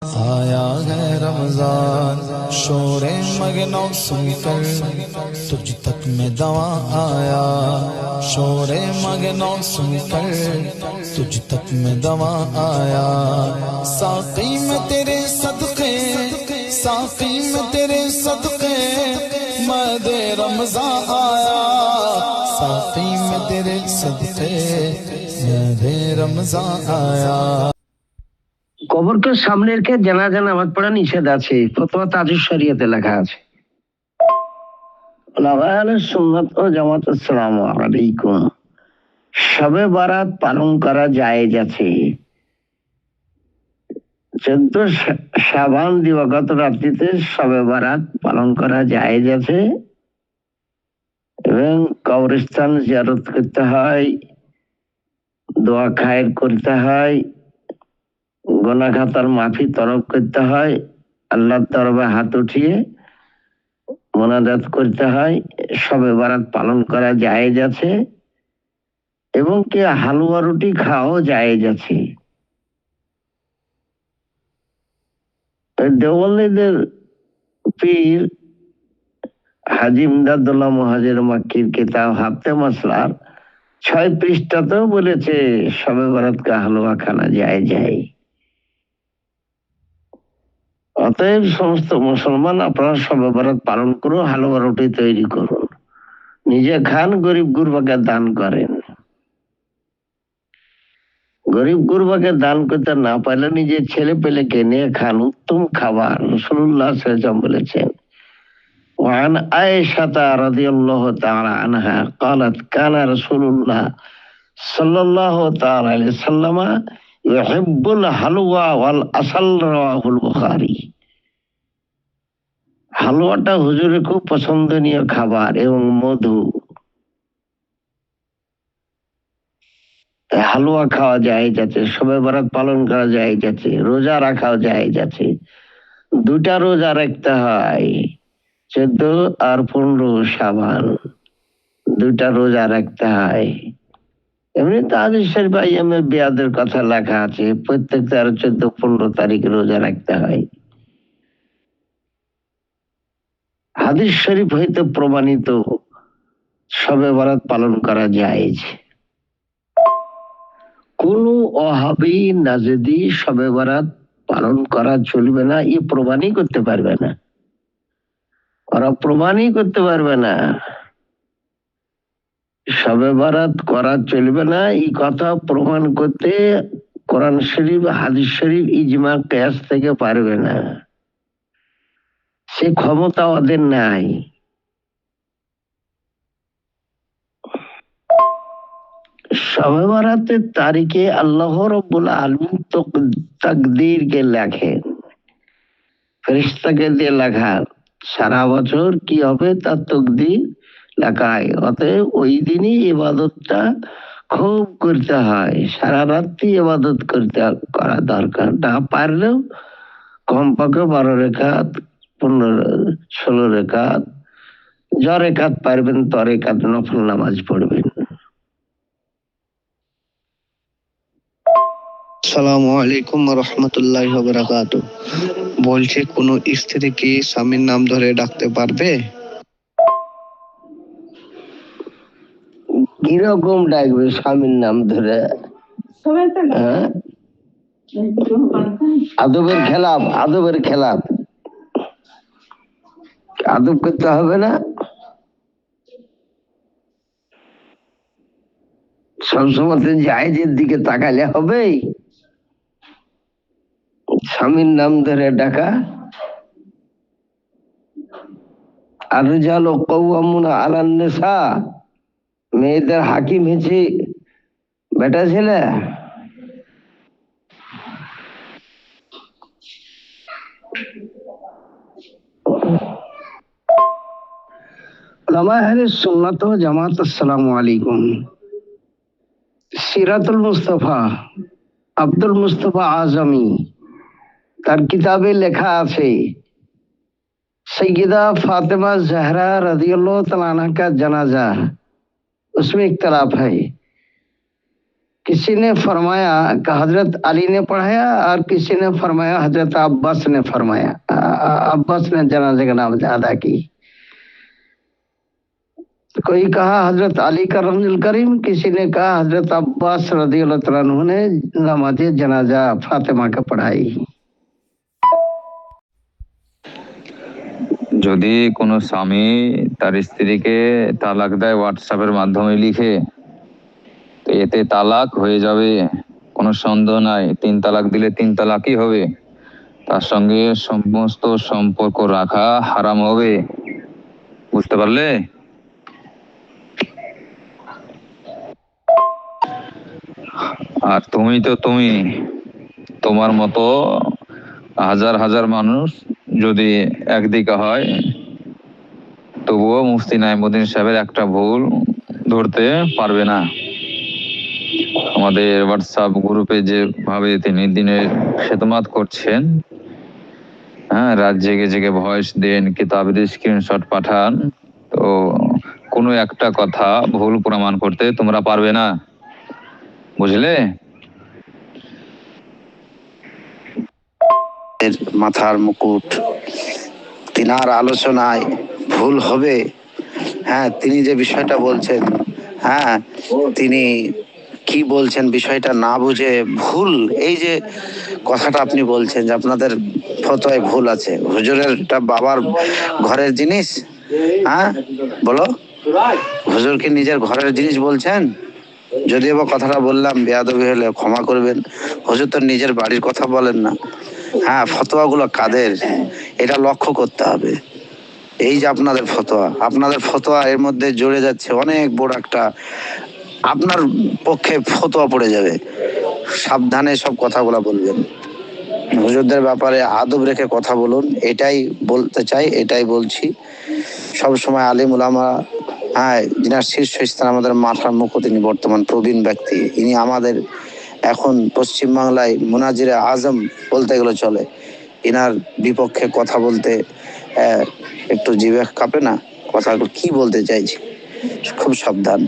आया है रमजान शोरे मगनों सुनकर तुझ तक में दवा आया शोरे मगनों सुनकर तुझ तक में दवा आया साक़ी में तेरे सदक़े साक़ी में तेरे सदक़े मदे रमजान आया साक़ी में तेरे सदक़े मदे रमजान आया। কবরকে সামনে রেখে জানাজা নামাজ পড়া নিষেধ আছে, ফতোয়া তাজুস শরীয়তে লেখা আছে। উলামা আহলে সুন্নাত ও জামাত আসসালামু আলাইকুম। শবে বারাত পালন করা জায়েজ আছে। 14 শাবান দিবাগত রাত্রিতে শবে বারাত পালন করা জায়েজ আছে এবং কবরস্থান জিয়ারত করতে হয়, দোয়া খায়ের করতে হয়, গুনাহ খাতার মাফি তলব করতে হয়, আল্লাহর দরবারে হাত উঠিয়ে মোনাজাত করতে হয়, শবে বারাত পালন করা জায়েজ আছে এবং কি হালুয়া রুটি খাওয়াও জায়েজ আছে। দেওবন্দিদের পীর হাজী ইমদাদুল্লাহ মুহাজির মক্কির কিতাব হাফতে মাসলার 6 পৃষ্ঠাতেও বলেছে শবে বারাতকে হালুয়া খানা যায়। অতএব সমস্ত মুসলমান আপনারা শবে বারাত পালন করুন, হালুয়া রুটি তৈরি করুন, নিজে খান, গরিব গুরবাকে দান করেন। গরিব গুরবাকে দান করতে না পারলে নিজের ছেলে পেলেকে নিয়ে খান, উত্তম খাবার। রাসূলুল্লাহ সাল্লাল্লাহু আলাইহি ওয়াসাল্লাম বলেছেন ওয়ান আয়েশা রাদিয়াল্লাহু তাআলা আনহা قالت كان رسول الله صلى الله تعالى عليه وسلم يحب الحلوى والعسل رواه البخاري। হালুয়াটা হুজুরের খুব পছন্দনীয় খাবার এবং মধু। হালুয়া খাওয়া জায়েজ আছে, শবে বারাত পালন করা জায়েজ আছে, রোজা রাখাও জায়েজ আছে। 2টা রোজা রাখতে হয়, 14 আর 15 শাবান, 2টা রোজা রাখতে হয়। এমনি তো হাদিস শরীফে আইয়ামে বিয়াদের কথা লেখা আছে, প্রত্যেক 13, 14, 15 তারিখে রোজা রাখতে হয়। হাদিস শরীফ হইতে প্রমাণিত শবে বারাত পালন করা জায়েজ। কোন ওয়াহাবী নাজেদি শবে বারাত পালন করা চলবে না, এ প্রমাণই করতে পারবে না। ওরা প্রমাণই করতে পারবে না শবে বারাত করা চলবে না, এই কথা প্রমাণ করতে কোরআন শরীফ, হাদিস শরীফ, ইজমা, কিয়াস থেকে পারবে না। সে ক্ষমতা ওদের নাই। শবে বারাতের তারিখে আল্লাহ রাব্বুল আলামিন তাকদীরকে লেখেন, ফেরেশতাকে দিয়ে লেখার সারা বছর কি হবে তার তাকদীর লেখায়। অতএব ওই দিনই ইবাদতটা খুব করতে হয়, সারা রাত্রি ইবাদত করা দরকার। না পারলেও কমপক্ষে 12 রাকাত, 15, 16 রাকাত, য রাকাত পারবেন ত রাকাত নফল নামাজ পড়বেন। আসসালামু আলাইকুম ওয়া রাহমাতুল্লাহি ওয়া বারাকাতুহু। বলছে কোন স্ত্রী কি স্বামীর নাম ধরে ডাকতে পারবে? কিরকম ডাকবে স্বামীর নাম ধরে? আদবের খেলাফ, আদবের খেলাফ, আদব করতে হবে না। সবসময় জায়েজের দিকে তাকালে হবে? স্বামীর নাম ধরে ডাকা। আর রিজালু কাওয়ামুনা আলান নিসা, মেয়েদের হাকিম হয়েছে বেটা ছেলে। উলামা আহলে সুন্নাত ওয়াল জামাত আসসালামু আলাইকুম। সিরাতুল মুস্তাফা আব্দুল মুস্তাফা আজমি তার কিতাবে লেখা আছে सैयदा फातिमा जहरा रज़ियल्लाहु तआला अन्हा का जनाजा, उसमें इख्तिलाफ है। किसी ने फरमाया कि हजरत अली ने पढ़ाया और किसी ने फरमाया हजरत अब्बास ने फरमाया, अब्बास ने जनाजे का नाम अदा की। कोई कहा हजरत अली का रमजुल करीम, किसी ने कहा हजरत अब्बास रदियल्लाहु तआला अन्हु ने नमाज जनाजा फातिमा का पढ़ाई। যদি কোনো স্বামী তার স্ত্রীকে তালাক দেয় হোয়াটসঅ্যাপের মাধ্যমে লিখে, তো এতে তালাক হয়ে যাবে, কোনো সন্দেহ নাই। 3 তালাক দিলে 3 তালাকই হবে, তার সঙ্গে সমস্ত সম্পর্ক রাখা হারাম হবে। বুঝতে পারলে? আর তুমি তো তুমি, তোমার মতো হাজার হাজার মানুষ যদি একদিকে হয়, তবুও মুফতি নাইমুদ্দিন সাহেবের একটা ভুল ধরতে পারবে না। আমাদের হোয়াটসঅ্যাপ গ্রুপে যেভাবে তিনি দিনের খেদমাত করছেন, হ্যাঁ, রাত জেগে জেগে ভয়েস দেন, কিতাবের স্ক্রিনশট পাঠান, তো কোনো একটা কথা ভুল প্রমাণ করতে তোমরা পারবে না। বুঝলে? মাথার মুকুট, তিনার আলোচনায় ভুল হবে। হ্যাঁ, তিনি যে বিষয়টা বলছেন, হ্যাঁ, তিনি কি বলছেন বিষয়টা না বুঝে ভুল, এই যে কথাটা আপনি বলছেন যে আপনাদের ফতোয়ায় ভুল আছে, হুজুরেরটা বাবার ঘরের জিনিস, হ্যাঁ বলো, হুজুর কি নিজের ঘরের জিনিস বলছেন? যদিও বা কথাটা বললাম বেয়াদবি হলে ক্ষমা করবেন, হুজুর তো নিজের বাড়ির কথা বলেন না। হ্যাঁ, ফতোয়াগুলো কাদের এটা লক্ষ্য করতে হবে। এই যে আপনাদের ফতোয়া এর মধ্যে জড়ে যাচ্ছে অনেক বড় একটা, আপনার পক্ষে ফতোয়া পড়ে যাবে। সাবধানে সব কথাগুলো বলবেন, হুজুরদের ব্যাপারে আদব রেখে কথা বলুন, এটাই বলতে চাই, এটাই বলছি। সব সময় আলিম উলামা, হ্যাঁ, যিনার শীর্ষস্থান আমাদের মাথার মুকুট, তিনি বর্তমান প্রবীণ ব্যক্তি, ইনি আমাদের এখন পশ্চিমবাংলায় মুনাজিরে আজম বলতে গেলে চলে। ইনার বিপক্ষে কথা বলতে একটু জিভে কাঁপে না, কথাগুলো কি বলতে চাইছি, খুব সাবধান।